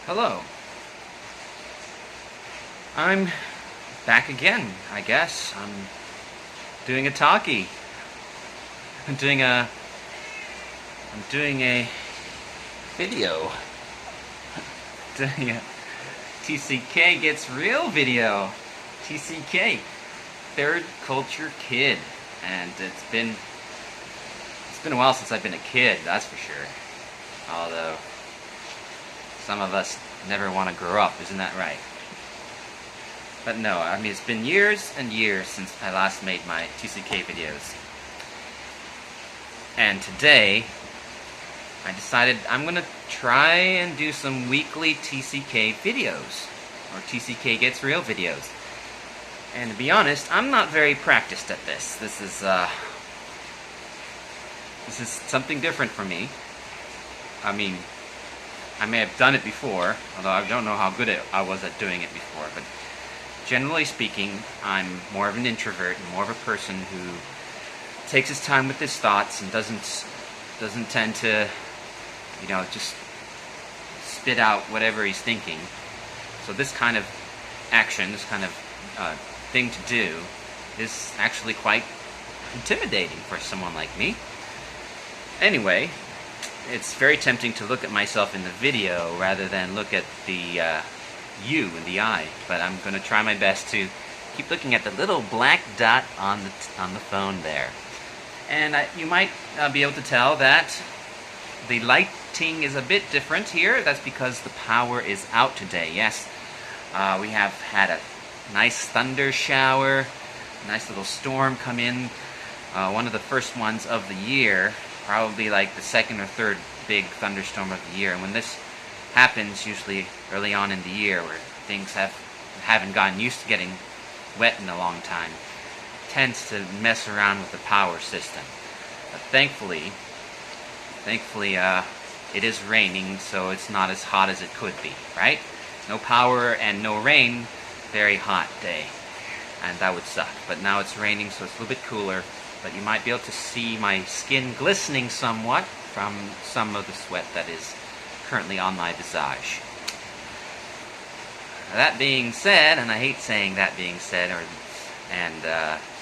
Hello. I'm back again, I guess. I'm doing a talkie. I'm doing a I'm doing a video. Doing a TCK gets real video. TCK, third culture kid. And it's been a while since I've been a kid, that's for sure. Although some of us never want to grow up, isn't that right? But no, I mean, it's been years and years since I last made my TCK videos. And today, I decided I'm going to try and do some weekly TCK videos. Or TCK Gets Real videos. And to be honest, I'm not very practiced at this. This is something different for me. I mean, I may have done it before, although I don't know how good I was at doing it before, but generally speaking, I'm more of an introvert and more of a person who takes his time with his thoughts and doesn't tend to, just spit out whatever he's thinking. So this kind of action, this kind of thing to do, is actually quite intimidating for someone like me. Anyway, it's very tempting to look at myself in the video rather than look at the you in the eye, but I'm going to try my best to keep looking at the little black dot on the phone there. And you might be able to tell that the lighting is a bit different here. That's because the power is out today. Yes, we have had a nice thunder shower, a nice little storm come in, one of the first ones of the year, probably like the second or third big thunderstorm of the year. And when this happens, usually early on in the year, where things haven't gotten used to getting wet in a long time, tends to mess around with the power system. But thankfully, it is raining, so it's not as hot as it could be, right? No power and no rain, very hot day, and that would suck. But now it's raining, so it's a little bit cooler. But you might be able to see my skin glistening somewhat from some of the sweat that is currently on my visage. That being said, and I hate saying that being said, and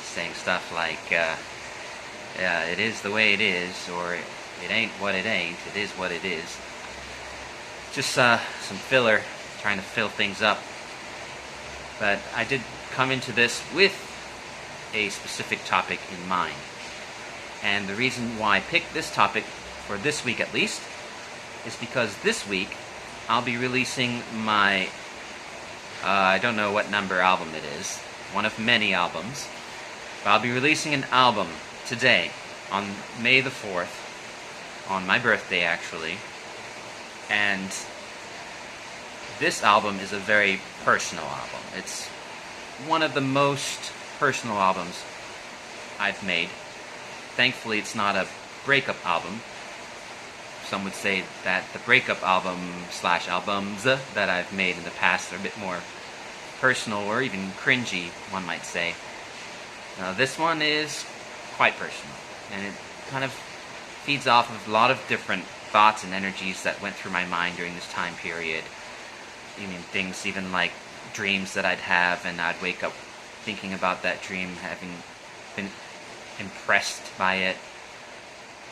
saying stuff like, it is the way it is, or it ain't what it ain't, it is what it is. Just some filler, trying to fill things up. But I did come into this with a specific topic in mind. And the reason why I picked this topic, for this week at least, is because this week I'll be releasing my, I don't know what number album it is, one of many albums, but I'll be releasing an album today, on May the 4th, on my birthday actually, and this album is a very personal album. It's one of the most personal albums I've made. Thankfully, it's not a breakup album. Some would say that the breakup albums that I've made in the past are a bit more personal or even cringy, one might say. This one is quite personal, and it kind of feeds off of a lot of different thoughts and energies that went through my mind during this time period. Things even like dreams that I'd have, and I'd wake up thinking about that dream, having been impressed by it,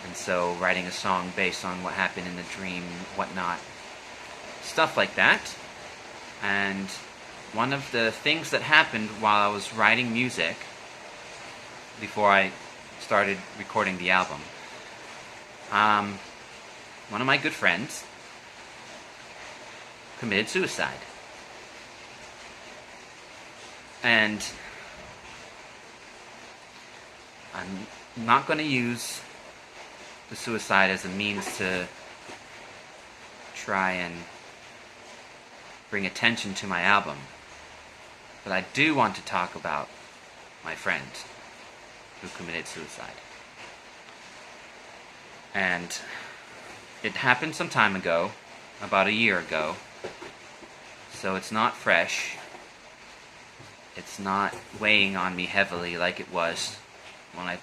and so writing a song based on what happened in the dream, whatnot, stuff like that. And one of the things that happened while I was writing music, before I started recording the album, one of my good friends committed suicide. And I'm not going to use the suicide as a means to try and bring attention to my album, but I do want to talk about my friend who committed suicide. And it happened some time ago, about a year ago, so it's not fresh. It's not weighing on me heavily like it was when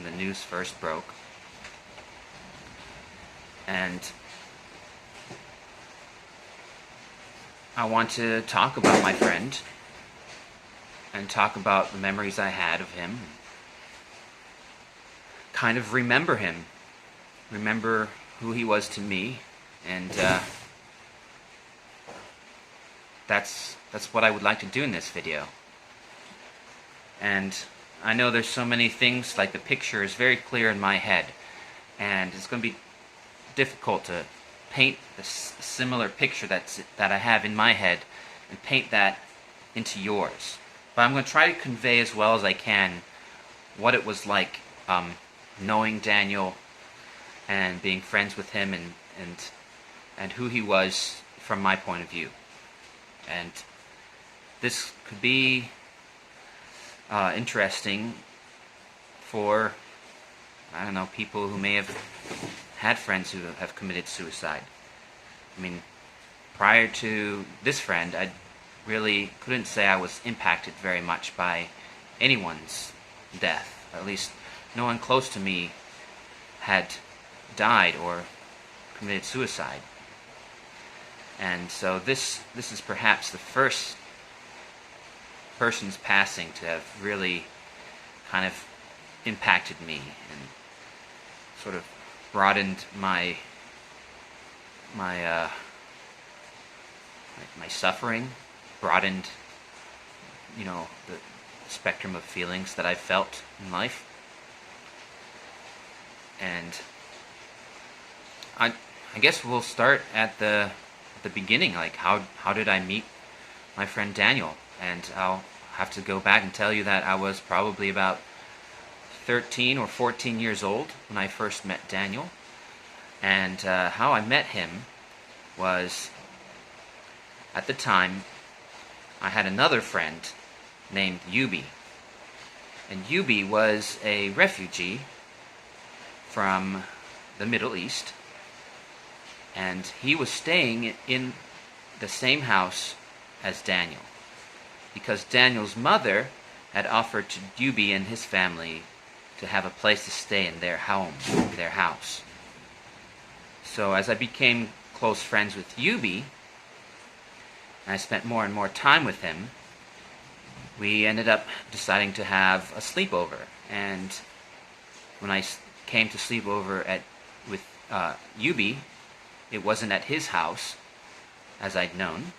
the news first broke. And I want to talk about my friend and talk about the memories I had of him. Kind of remember him. Remember who he was to me. And that's what I would like to do in this video. And I know there's so many things, like the picture is very clear in my head. And it's going to be difficult to paint a similar picture that I have in my head and paint that into yours. But I'm going to try to convey as well as I can what it was like knowing Daniel and being friends with him and who he was from my point of view. And this could be interesting for, I don't know, people who may have had friends who have committed suicide. I mean, prior to this friend, I really couldn't say I was impacted very much by anyone's death. At least no one close to me had died or committed suicide. And so this is perhaps the first person's passing to have really kind of impacted me and sort of broadened my suffering, broadened, the spectrum of feelings that I felt in life. And I guess we'll start at the beginning, like how did I meet my friend Daniel? And I'll have to go back and tell you that I was probably about 13 or 14 years old when I first met Daniel. And how I met him was, at the time, I had another friend named Yubi. And Yubi was a refugee from the Middle East. And he was staying in the same house as Daniel, because Daniel's mother had offered to Yubi and his family to have a place to stay in their home, their house. So as I became close friends with Yubi, and I spent more and more time with him, we ended up deciding to have a sleepover. And when I came to sleep over with Yubi, it wasn't at his house, as I'd known,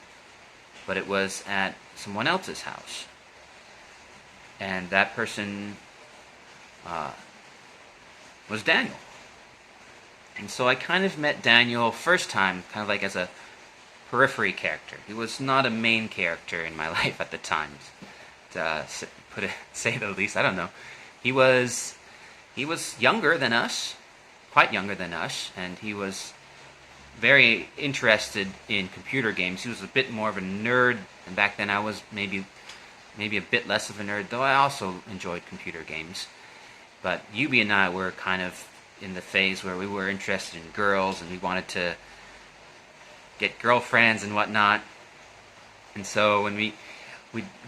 but it was at someone else's house. And that person was Daniel. And so I kind of met Daniel first time kind of like as a periphery character. He was not a main character in my life at the time, to say the least. I don't know. He was younger than us, quite younger than us, and he was very interested in computer games. He was a bit more of a nerd, and back then I was maybe a bit less of a nerd, though I also enjoyed computer games. But Yubi and I were kind of in the phase where we were interested in girls, and we wanted to get girlfriends and whatnot. And so when we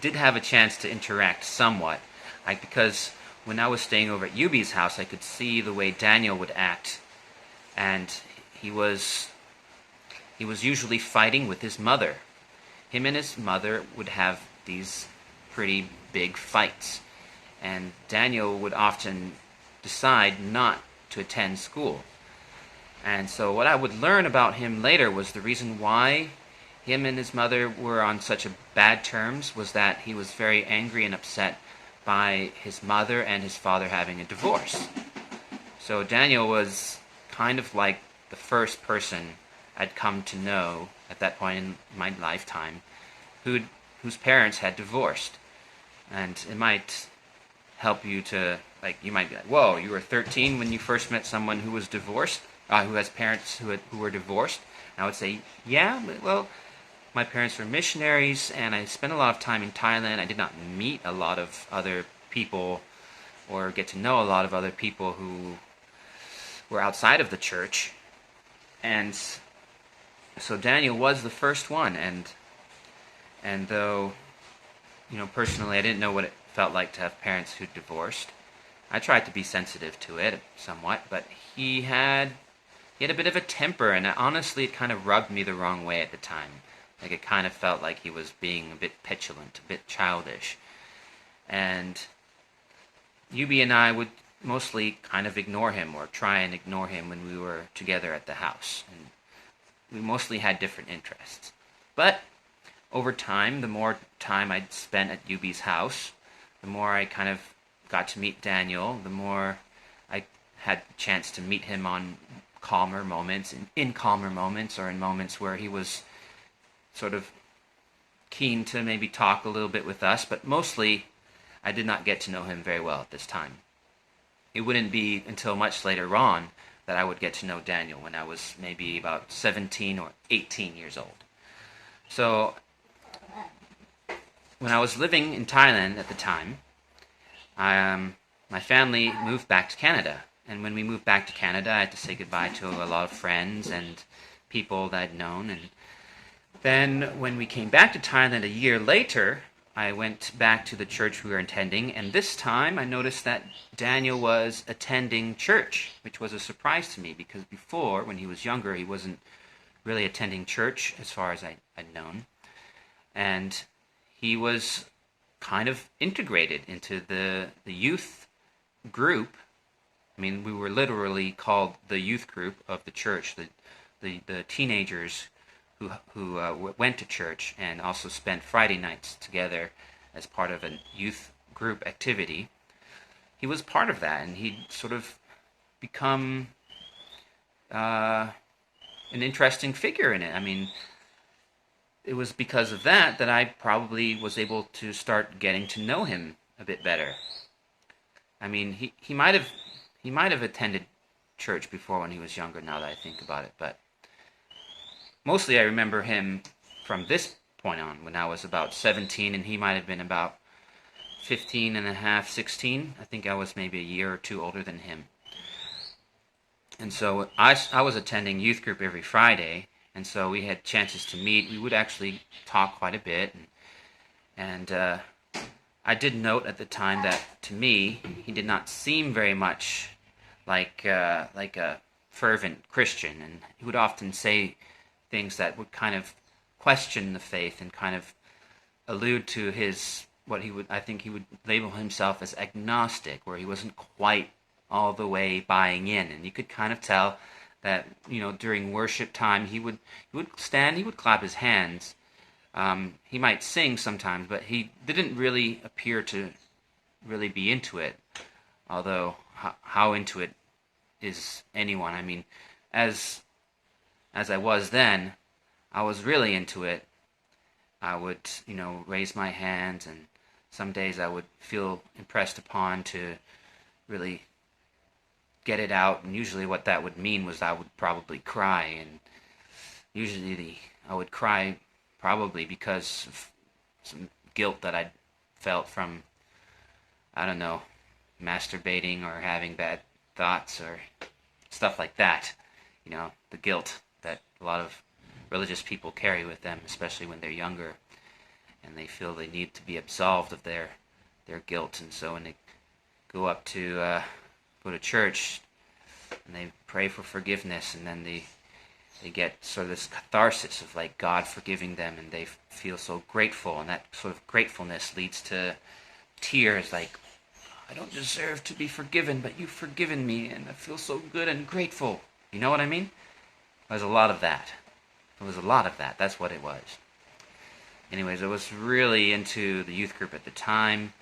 did have a chance to interact somewhat, because when I was staying over at Yubi's house, I could see the way Daniel would act, and he was usually fighting with his mother. Him and his mother would have these pretty big fights, and Daniel would often decide not to attend school. And so what I would learn about him later was the reason why him and his mother were on such a bad terms was that he was very angry and upset by his mother and his father having a divorce. So Daniel was kind of like the first person I'd come to know at that point in my lifetime whose parents had divorced. And it might help you to, you might be like, whoa, you were 13 when you first met someone who was divorced, who has parents who were divorced? And I would say, yeah, well, my parents were missionaries, and I spent a lot of time in Thailand. I did not meet a lot of other people or get to know a lot of other people who were outside of the church. And so Daniel was the first one, and though, personally I didn't know what it felt like to have parents who divorced, I tried to be sensitive to it somewhat, but he had a bit of a temper, and honestly it kind of rubbed me the wrong way at the time. Like it kind of felt like he was being a bit petulant, a bit childish. And Yubi and I would mostly kind of ignore him or try and ignore him when we were together at the house. And we mostly had different interests. But over time, the more time I'd spent at Yubi's house, the more I kind of got to meet Daniel, the more I had the chance to meet him on calmer moments, in calmer moments, or in moments where he was sort of keen to maybe talk a little bit with us, but mostly I did not get to know him very well at this time. It wouldn't be until much later on that I would get to know Daniel, when I was maybe about 17 or 18 years old. So when I was living in Thailand at the time, my family moved back to Canada. And when we moved back to Canada, I had to say goodbye to a lot of friends and people that I'd known. And then when we came back to Thailand a year later, I went back to the church we were attending. And this time I noticed that Daniel was attending church, which was a surprise to me, because before, when he was younger, he wasn't really attending church as far as I'd known. And he was kind of integrated into the youth group. I mean, we were literally called the youth group of the church, the teenagers who went to church and also spent Friday nights together as part of a youth group activity. He was part of that, and he'd sort of become an interesting figure in it. I mean, it was because of that I probably was able to start getting to know him a bit better. I mean, he might have attended church before when he was younger, now that I think about it, but mostly I remember him from this point on, when I was about 17 and he might have been about 15 and a half, 16. I think I was maybe a year or two older than him. And so I was attending youth group every Friday, and so we had chances to meet. We would actually talk quite a bit, and I did note at the time that, to me, he did not seem very much like a fervent Christian, and he would often say things that would kind of question the faith and kind of allude to I think he would label himself as agnostic, where he wasn't quite all the way buying in. And you could kind of tell that, during worship time, he would stand, he would clap his hands. He might sing sometimes, but he didn't really appear to really be into it. Although, how into it is anyone? I mean, as I was then, I was really into it. I would, raise my hands, and some days I would feel impressed upon to really get it out, and usually what that would mean was I would probably cry, and usually I would cry probably because of some guilt that I'd felt from, I don't know, masturbating or having bad thoughts or stuff like that. The guilt that a lot of religious people carry with them, especially when they're younger, and they feel they need to be absolved of their guilt. And so when they go to church and they pray for forgiveness, and then they get sort of this catharsis of like God forgiving them, and they feel so grateful, and that sort of gratefulness leads to tears, like, I don't deserve to be forgiven, but you've forgiven me, and I feel so good and grateful. You know what I mean? There's a lot of that. That's what it was. Anyways, I was really into the youth group at the time.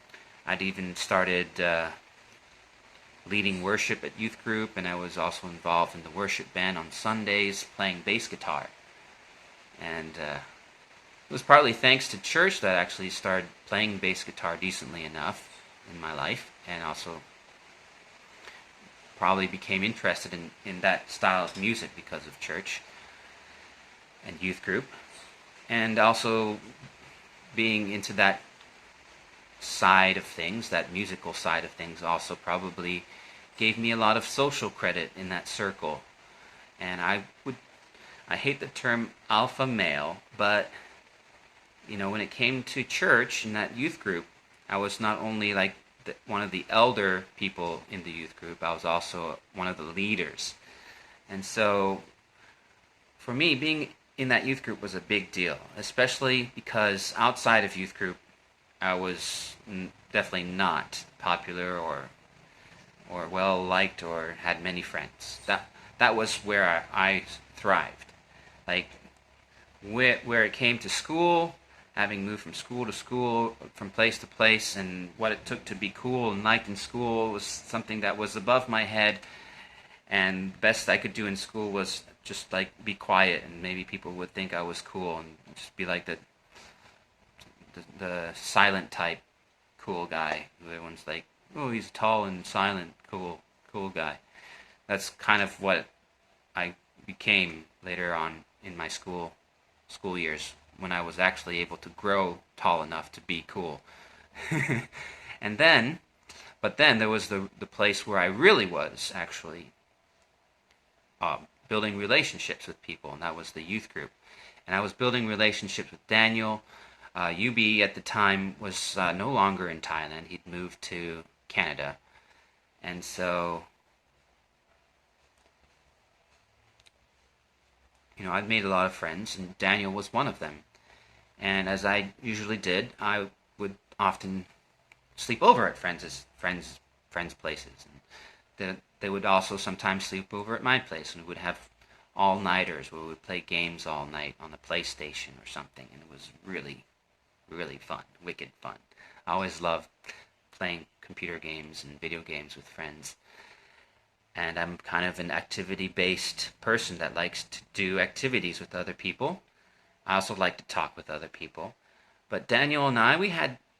I'd even started leading worship at youth group, and I was also involved in the worship band on Sundays, playing bass guitar. And it was partly thanks to church that I actually started playing bass guitar decently enough in my life, and also probably became interested in that style of music because of church and youth group. And also being into that side of things, that musical side of things, also probably gave me a lot of social credit in that circle. And I hate the term alpha male, but when it came to church in that youth group, I was not only like one of the elder people in the youth group, I was also one of the leaders. And so for me, being in that youth group was a big deal, especially because outside of youth group, I was definitely not popular or well liked or had many friends. That was where I thrived. Like where it came to school, having moved from school to school, from place to place, and what it took to be cool and liked in school was something that was above my head. And the best I could do in school was just like be quiet, and maybe people would think I was cool, and just be like the silent type cool guy. Everyone's like, oh, he's tall and silent, cool guy. That's kind of what I became later on in my school years, when I was actually able to grow tall enough to be cool. And then, but then there was the place where I really was actually building relationships with people, and that was the youth group. And I was building relationships with Daniel. UB at the time was no longer in Thailand. He'd moved to Canada. And so, I'd made a lot of friends, and Daniel was one of them. And as I usually did, I would often sleep over at friends' places. And they would also sometimes sleep over at my place, and we would have all-nighters where we would play games all night on the PlayStation or something, and it was really, really fun, wicked fun. I always loved playing computer games and video games with friends. And I'm kind of an activity-based person that likes to do activities with other people. I also like to talk with other people. But Daniel and I, we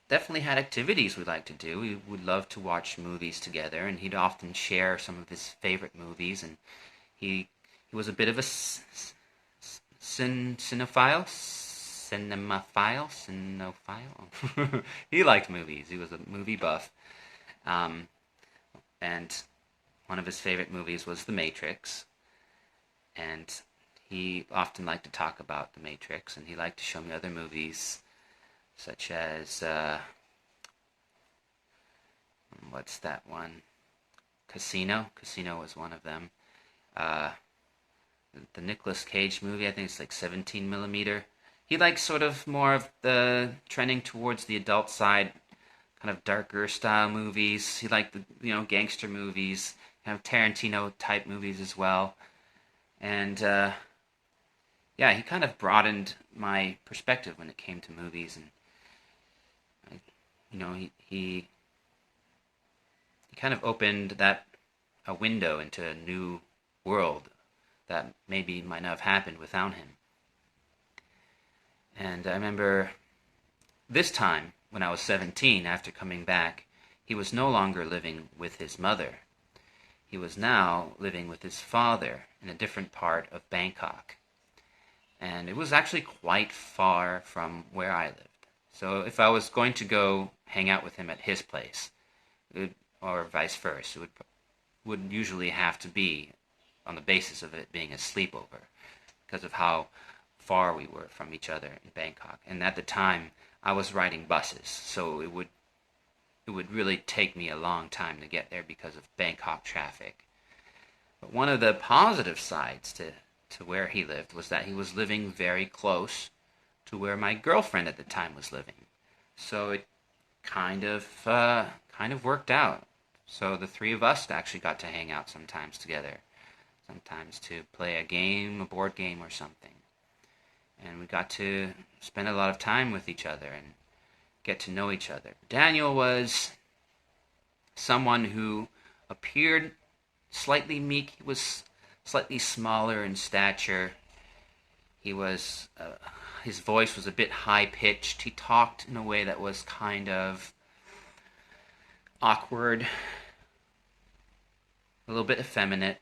definitely had activities we liked to do. We would love to watch movies together, and he'd often share some of his favorite movies. And he was a bit of a cinemaphile. He liked movies. He was a movie buff. And one of his favorite movies was The Matrix. And he often liked to talk about The Matrix, and he liked to show me other movies, such as, what's that one? Casino. Casino was one of them. The Nicolas Cage movie, I think it's like 17 millimeter. He likes sort of more of the trending towards the adult side, kind of darker style movies. He liked the gangster movies, kind of Tarantino type movies as well. And yeah, he kind of broadened my perspective when it came to movies, and he kind of opened a window into a new world that maybe might not have happened without him. And I remember this time when I was 17, after coming back, he was no longer living with his mother. He was now living with his father in a different part of Bangkok. And it was actually quite far from where I lived. So if I was going to go hang out with him at his place, or vice versa, it would usually have to be on the basis of it being a sleepover, because of how far we were from each other in Bangkok. And at the time, I was riding buses, so it would really take me a long time to get there because of Bangkok traffic. But one of the positive sides to where he lived was that he was living very close to where my girlfriend at the time was living. So it kind of worked out. So the three of us actually got to hang out sometimes together, sometimes to play a board game or something. And we got to spend a lot of time with each other and get to know each other. Daniel was someone who appeared slightly meek. He was slightly smaller in stature. He was, his voice was a bit high-pitched. He talked in a way that was kind of awkward, a little bit effeminate.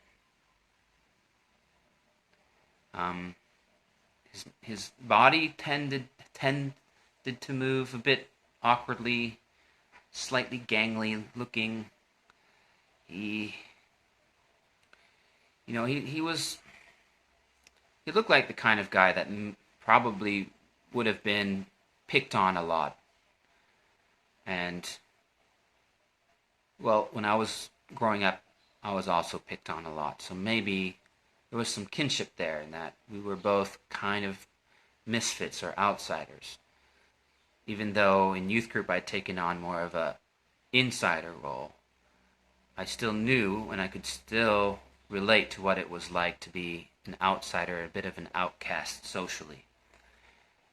His body tended to move a bit awkwardly, slightly gangly looking. He looked like the kind of guy that probably would have been picked on a lot. And, well, when I was growing up, I was also picked on a lot. So maybe there was some kinship there in that we were both kind of misfits or outsiders. Even though in youth group I'd taken on more of a insider role, I still knew and I could still relate to what it was like to be an outsider, a bit of an outcast socially.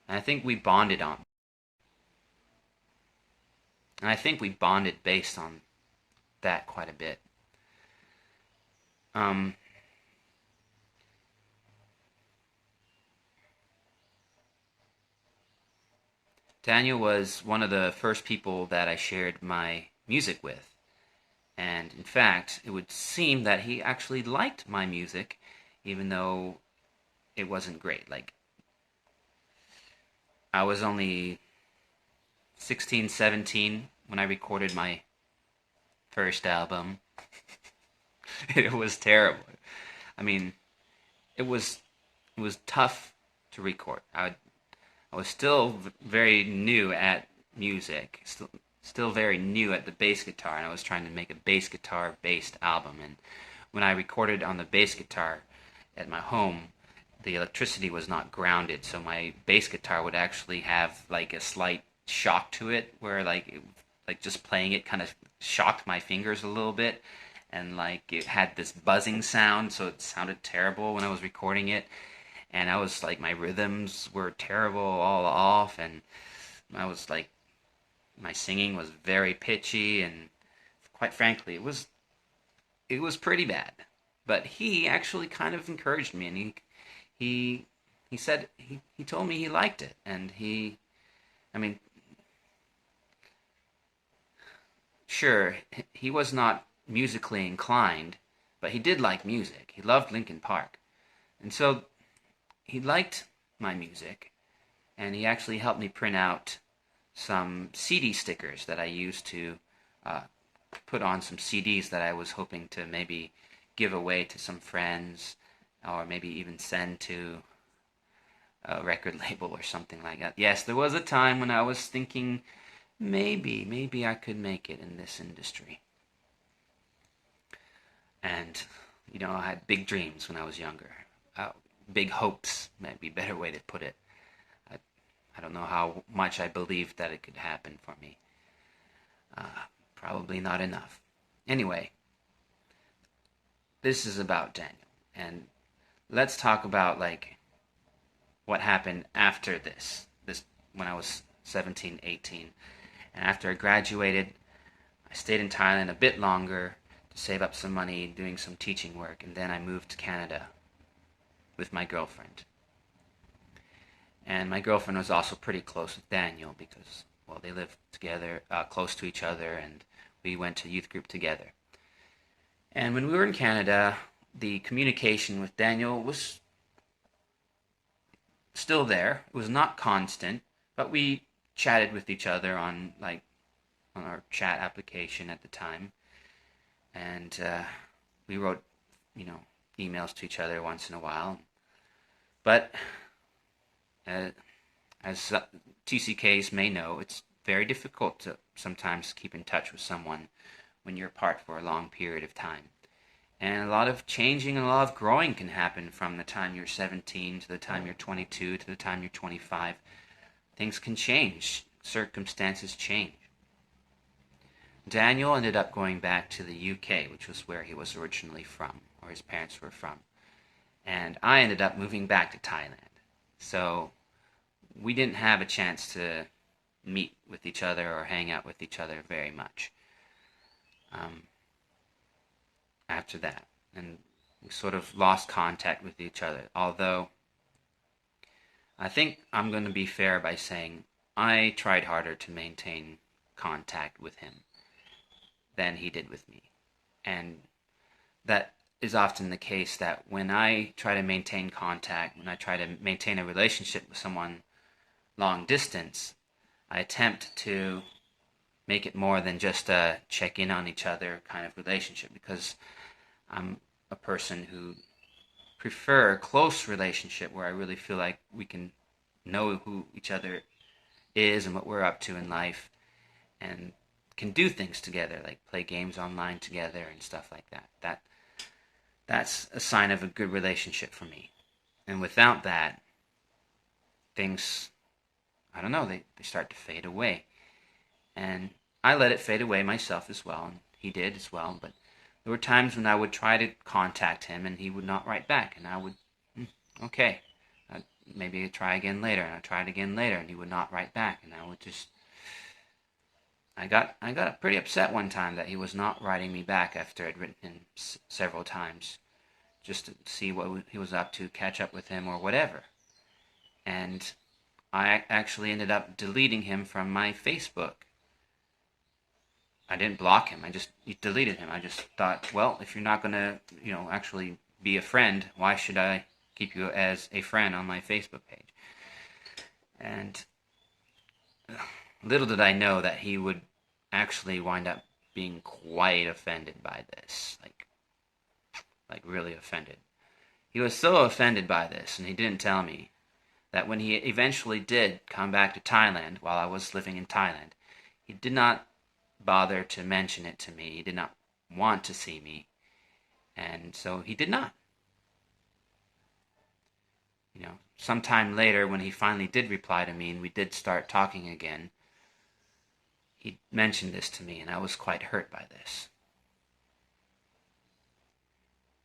And I think we bonded on. And I think we bonded based on that quite a bit. Um, Daniel was one of the first people that I shared my music with. And in fact, it would seem that he actually liked my music, even though it wasn't great. Like, I was only 16, 17 when I recorded my first album. It was terrible. I mean, it was it was tough to record. I was still very new at music, still very new at the bass guitar, and I was trying to make a bass guitar based album. And when I recorded on the bass guitar at my home, the electricity was not grounded, so my bass guitar would actually have like a slight shock to it, where like just playing it kind of shocked my fingers a little bit, and like it had this buzzing sound, so it sounded terrible when I was recording it. And I was like, my rhythms were terrible, all off, and I was like, my singing was very pitchy, and quite frankly, it was pretty bad. But he actually kind of encouraged me, and he he said he told me he liked it, and I mean, sure, he was not musically inclined, but he did like music. He loved Linkin Park, and so he liked my music, and he actually helped me print out some CD stickers that I used to uh, put on some CDs that I was hoping to maybe give away to some friends, or maybe even send to a record label or something like that. Yes, there was a time when I was thinking maybe I could make it in this industry. And, I had big dreams when I was younger. Uh, Big hopes, might be a better way to put it. I, I don't know how much I believed that it could happen for me. Probably not enough. Anyway, this is about Daniel. And let's talk about, like, what happened after this when I was 17, 18. And after I graduated, I stayed in Thailand a bit longer to save up some money doing some teaching work, and then I moved to Canada with my girlfriend. And my girlfriend was also pretty close with Daniel because, well, they lived together, close to each other, and we went to youth group together. And when we were in Canada, the communication with Daniel was still there. It was not constant, but we chatted with each other on our chat application at the time, and we wrote, emails to each other once in a while. But as TCKs may know, it's very difficult to sometimes keep in touch with someone when you're apart for a long period of time. And a lot of changing and a lot of growing can happen from the time you're 17 to the time you're 22 to the time you're 25. Things can change. Circumstances change. Daniel ended up going back to the UK, which was where he was originally from, or his parents were from. And I ended up moving back to Thailand. So we didn't have a chance to meet with each other or hang out with each other very much after that. And we sort of lost contact with each other. Although I think I'm going to be fair by saying I tried harder to maintain contact with him than he did with me. And that is often the case, that when I try to maintain contact, when I try to maintain a relationship with someone long distance, I attempt to make it more than just a check in on each other kind of relationship, because I'm a person who prefer a close relationship where I really feel like we can know who each other is and what we're up to in life, and can do things together, like play games online together and stuff like that. that's a sign of a good relationship for me. And without that, things, I don't know, they start to fade away. And I let it fade away myself as well, and he did as well. But there were times when I would try to contact him and he would not write back, and I would, okay, maybe I'd try again later, and I'd try it again later, and he would not write back, and I would just, I got pretty upset one time that he was not writing me back after I'd written him several times, just to see what he was up to, catch up with him or whatever. And I actually ended up deleting him from my Facebook. I didn't block him. I just deleted him. I just thought, well, if you're not going to, actually be a friend, why should I keep you as a friend on my Facebook page? And little did I know that he would actually wind up being quite offended by this. Like really offended. He was so offended by this, and he didn't tell me, that when he eventually did come back to Thailand while I was living in Thailand, he did not bother to mention it to me. He did not want to see me, and so he did not. Sometime later, when he finally did reply to me and we did start talking again, he mentioned this to me, and I was quite hurt by this.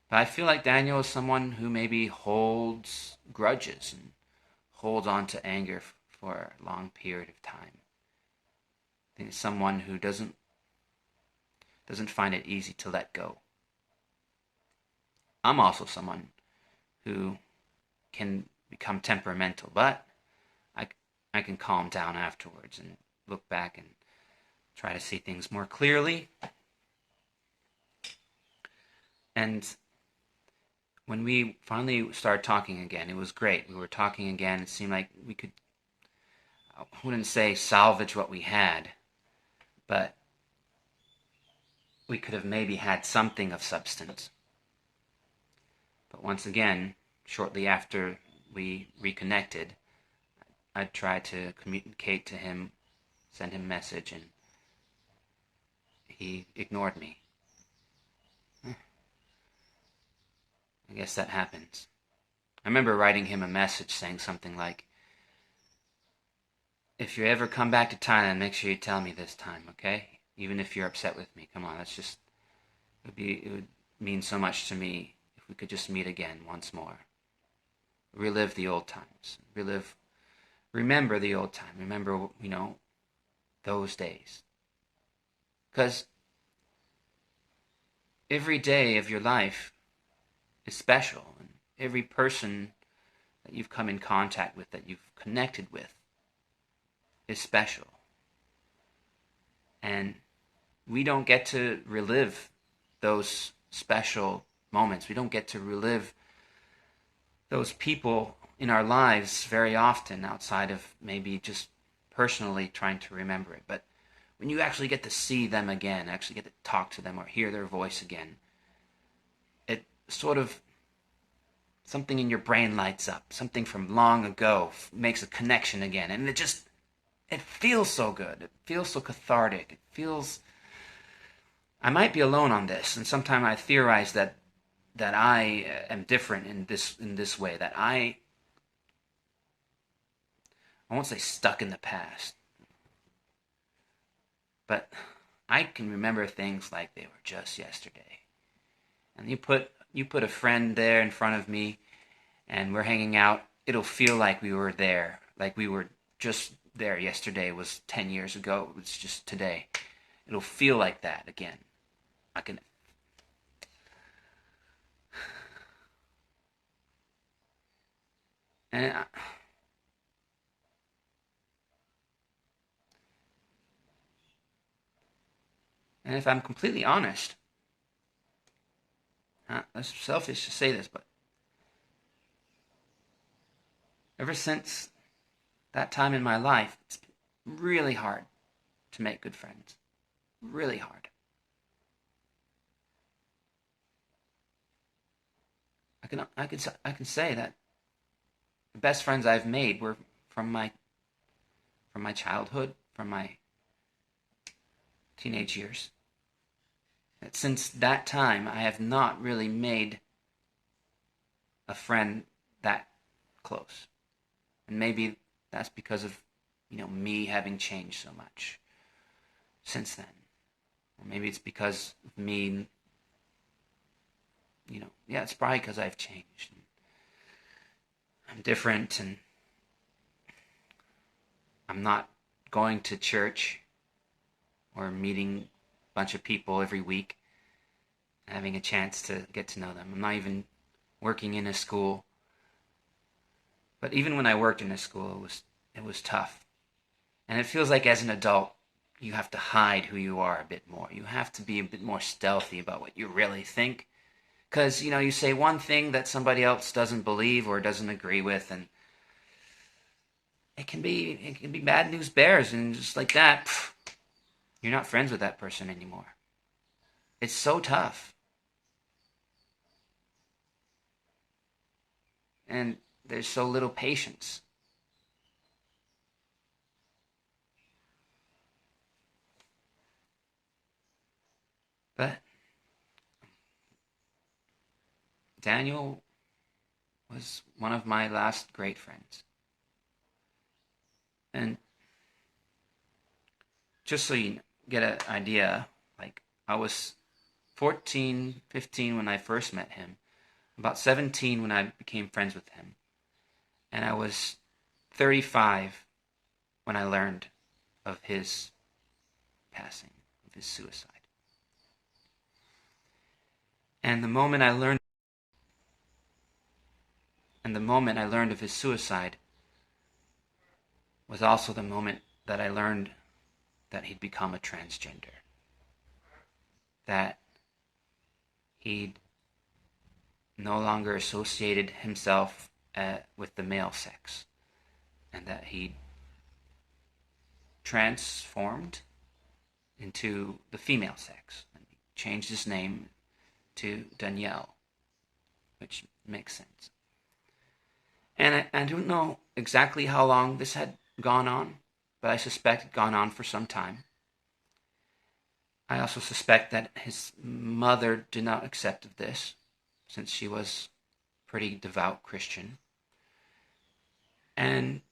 But I feel like Daniel is someone who maybe holds grudges and holds on to anger for a long period of time. I think it's someone who doesn't find it easy to let go. I'm also someone who can become temperamental, but I can calm down afterwards and look back and try to see things more clearly. And when we finally started talking again, it was great. We were talking again. It seemed like we could, I wouldn't say salvage what we had, but we could have maybe had something of substance. But once again, shortly after we reconnected, I tried to communicate to him, send him a message, and he ignored me. I guess that happens. I remember writing him a message saying something like, if you ever come back to Thailand, make sure you tell me this time, okay? Even if you're upset with me. Come on, it would mean so much to me if we could just meet again once more. Relive the old times. Remember the old time. Remember, those days. Because every day of your life is special, and every person that you've come in contact with, that you've connected with, is special. And we don't get to relive those special moments. We don't get to relive those people in our lives very often, outside of maybe just personally trying to remember it. But when you actually get to see them again, actually get to talk to them or hear their voice again, it sort of, something in your brain lights up. Something from long ago makes a connection again. And it feels so good. It feels so cathartic. It feels, I might be alone on this, and sometimes I theorize that I am different in this way, that I won't say stuck in the past, but I can remember things like they were just yesterday. And you put a friend there in front of me, and we're hanging out, it'll feel like we were there, like we were just there. Yesterday was 10 years ago. It was just today. It'll feel like that again. I can. And if I'm completely honest, that's selfish to say this, but ever since that time in my life, it's been really hard to make good friends. Really hard. I can say that the best friends I've made were from my childhood, from my teenage years. That since that time, I have not really made a friend that close. And maybe that's because of, me having changed so much since then. Or maybe it's because of me, yeah, it's probably because I've changed. I'm different, and I'm not going to church or meeting a bunch of people every week, having a chance to get to know them. I'm not even working in a school. But even when I worked in a school, it was tough. And it feels like as an adult, you have to hide who you are a bit more. You have to be a bit more stealthy about what you really think. Because, you say one thing that somebody else doesn't believe or doesn't agree with, and it can be bad news bears, and just like that, you're not friends with that person anymore. It's so tough. And there's so little patience. But Daniel was one of my last great friends. And just so you get an idea, like I was 14, 15 when I first met him, about 17 when I became friends with him, and I was 35 when I learned of his passing, of his suicide. And the moment I learned of his suicide was also the moment that I learned that he'd become a transgender. That he'd no longer associated himself with the male sex, and that he'd transformed into the female sex. And he changed his name to Danielle, which makes sense. And I don't know exactly how long this had gone on, but I suspect it had gone on for some time. I also suspect that his mother did not accept of this, since she was a pretty devout Christian. And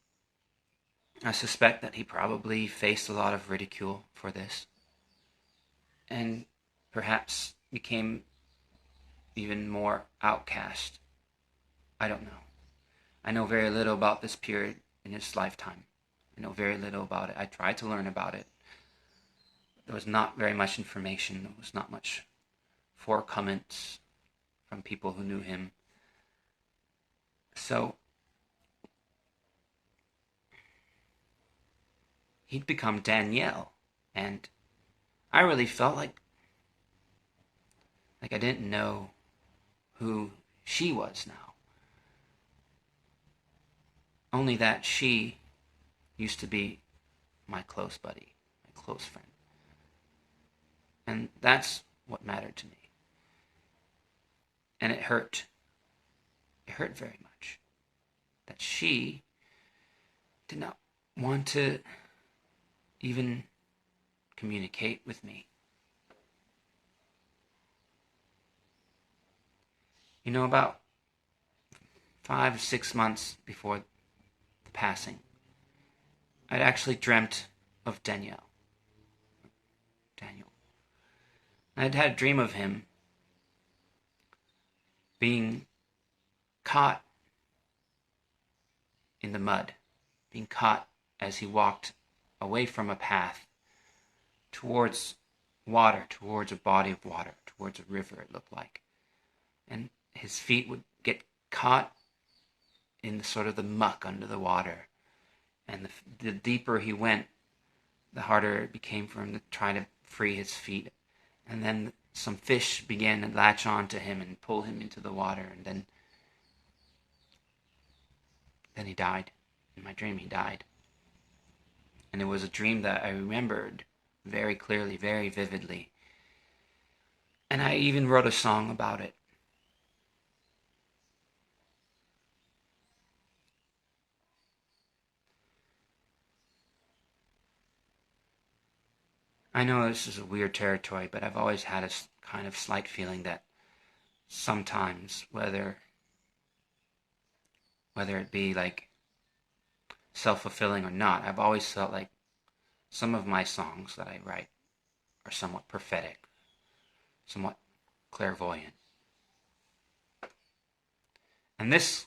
I suspect that he probably faced a lot of ridicule for this, and perhaps became even more outcast. I don't know. I know very little about this period in his lifetime. I know very little about it. I tried to learn about it. There was not very much information. There was not much comments from people who knew him. So he'd become Danielle, and I really felt like I didn't know who she was now. Only that she used to be my close buddy, my close friend. And that's what mattered to me. And it hurt. It hurt very much that she did not want to even communicate with me. About 5 or 6 months before the passing, I'd actually dreamt of Daniel. I'd had a dream of him being caught in the mud, being caught as he walked away from a path towards water, towards a body of water, towards a river, it looked like. And his feet would get caught in sort of the muck under the water. And the deeper he went, the harder it became for him to try to free his feet. And then some fish began to latch on to him and pull him into the water. And then he died. In my dream, he died. And it was a dream that I remembered very clearly, very vividly. And I even wrote a song about it. I know this is a weird territory, but I've always had a kind of slight feeling that sometimes, whether whether it be like self-fulfilling or not, I've always felt like some of my songs that I write are somewhat prophetic, somewhat clairvoyant. And this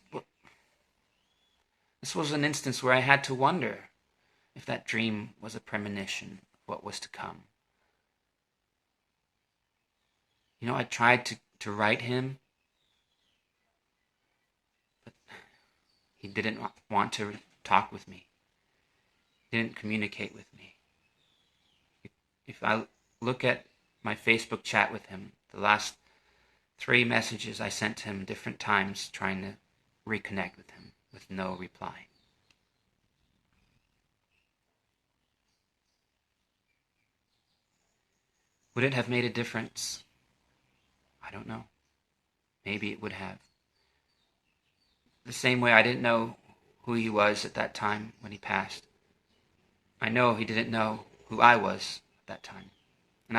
was an instance where I had to wonder if that dream was a premonition of what was to come. You know, I tried to write him, but he didn't want to talk with me. He didn't communicate with me. If I look at my Facebook chat with him, the last 3 messages I sent him different times trying to reconnect with him, with no reply. Would it have made a difference? I don't know. Maybe it would have. The same way I didn't know who he was at that time when he passed. I know he didn't know who I was at that time. And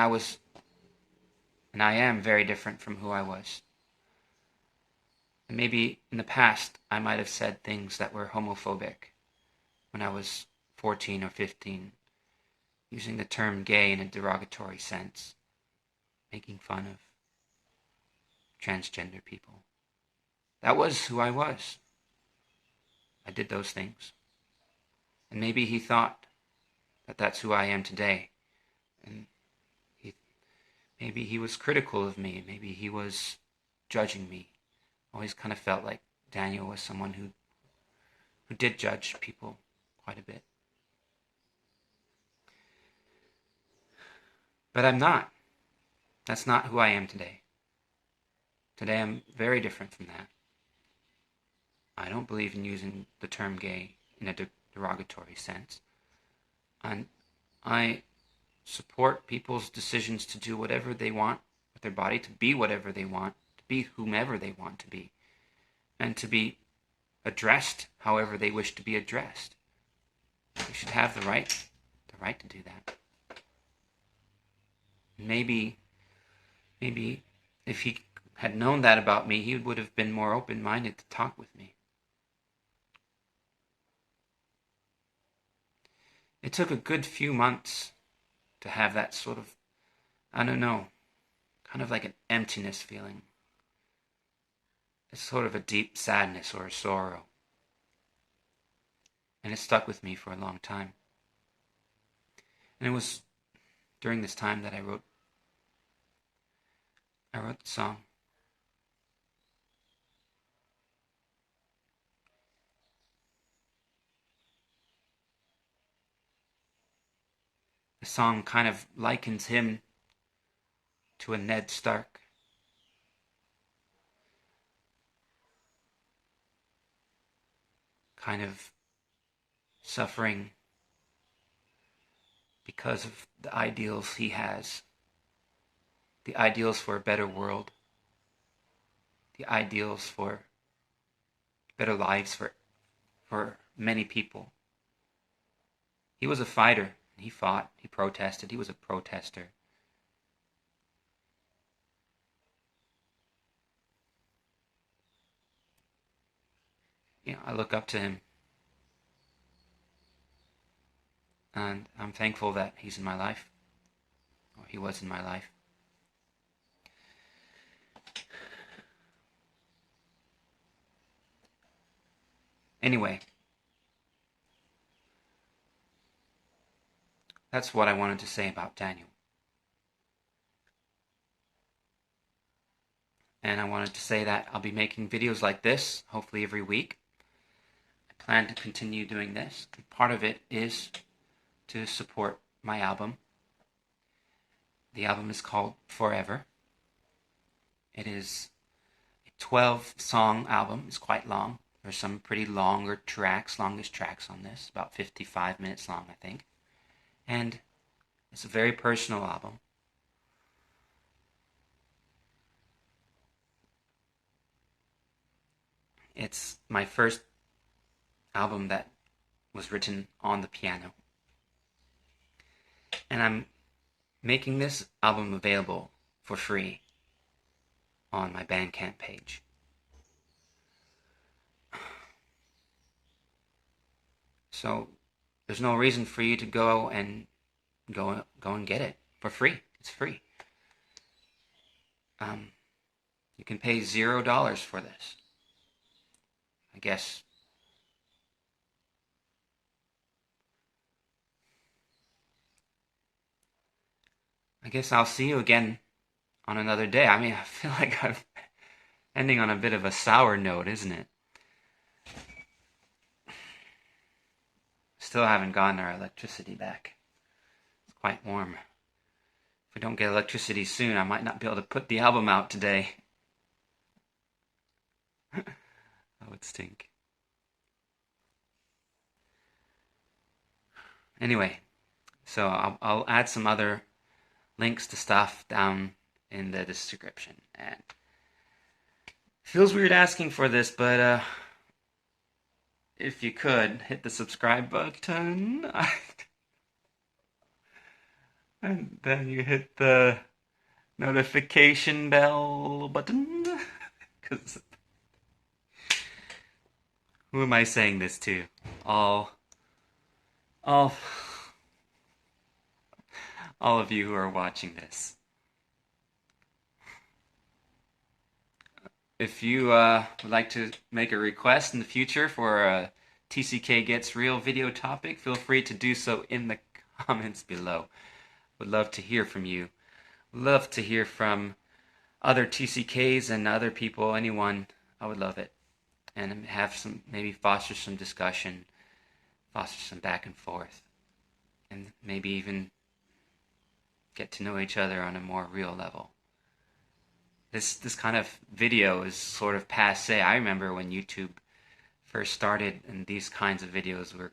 I am very different from who I was. And maybe in the past I might have said things that were homophobic when I was 14 or 15, using the term gay in a derogatory sense, making fun of transgender people. That was who I was. I did those things. And maybe he thought that that's who I am today. And maybe he was critical of me. Maybe he was judging me. Always kind of felt like Daniel was someone who did judge people quite a bit. But I'm not. That's not who I am today. Today I'm very different from that. I don't believe in using the term gay in a derogatory sense. And I support people's decisions to do whatever they want with their body, to be whatever they want, to be whomever they want to be, and to be addressed however they wish to be addressed. They should have the right to do that. Maybe if he had known that about me, he would have been more open-minded to talk with me. It took a good few months to have that sort of, I don't know, kind of like an emptiness feeling. It's sort of a deep sadness or a sorrow. And it stuck with me for a long time. And it was during this time that I wrote the song. The song kind of likens him to a Ned Stark. Kind of suffering because of the ideals he has. The ideals for a better world. The ideals for better lives for many people. He was a fighter. He fought. He protested. He was a protester. You know, I look up to him. And I'm thankful that he's in my life. Or he was in my life. Anyway, that's what I wanted to say about Daniel. And I wanted to say that I'll be making videos like this, hopefully every week. I plan to continue doing this. And part of it is to support my album. The album is called Forever. It is a 12-song album. It's quite long. There's some pretty longest tracks on this, about 55 minutes long, I think. And it's a very personal album. It's my first album that was written on the piano. And I'm making this album available for free on my Bandcamp page. So there's no reason for you to go and get it for free. It's free. You can pay $0 for this. I guess. I'll see you again on another day. I mean, I feel like I'm ending on a bit of a sour note, isn't it? Still haven't gotten our electricity back. It's quite warm. If we don't get electricity soon, I might not be able to put the album out today. That would stink. Anyway, so I'll add some other links to stuff down in the description. And feels weird asking for this, but if you could hit the subscribe button, and then you hit the notification bell button, because who am I saying this to? All of you who are watching this. If you would like to make a request in the future for a TCK Gets Real video topic, feel free to do so in the comments below. Would love to hear from you. Would love to hear from other TCKs and other people, anyone. I would love it. And have some, maybe foster some discussion, foster some back and forth, and maybe even get to know each other on a more real level. This kind of video is sort of passe. I remember when YouTube first started and these kinds of videos were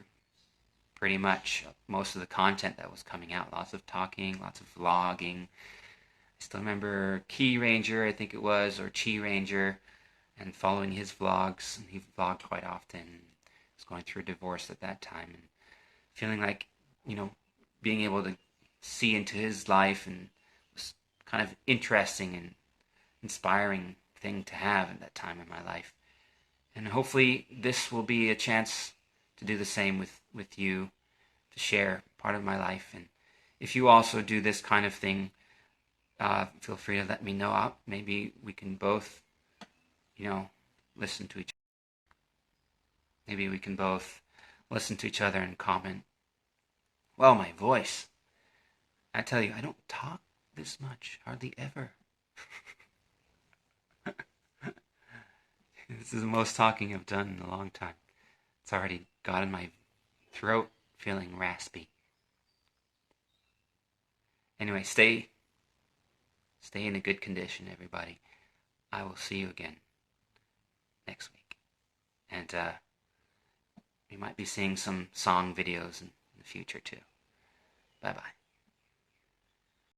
pretty much most of the content that was coming out. Lots of talking, lots of vlogging. I still remember Key Ranger, I think it was, or Chi Ranger, and following his vlogs. And he vlogged quite often. He was going through a divorce at that time and feeling like, being able to see into his life, and it was kind of interesting and inspiring thing to have at that time in my life. And hopefully this will be a chance to do the same with you, to share part of my life. And if you also do this kind of thing, feel free to let me know. Maybe we can both, listen to each other. Maybe we can both listen to each other and comment. Well, my voice. I tell you, I don't talk this much, hardly ever. This is the most talking I've done in a long time. It's already got in my throat, feeling raspy. Anyway, stay in a good condition, everybody. I will see you again next week. And we might be seeing some song videos in the future too. Bye-bye.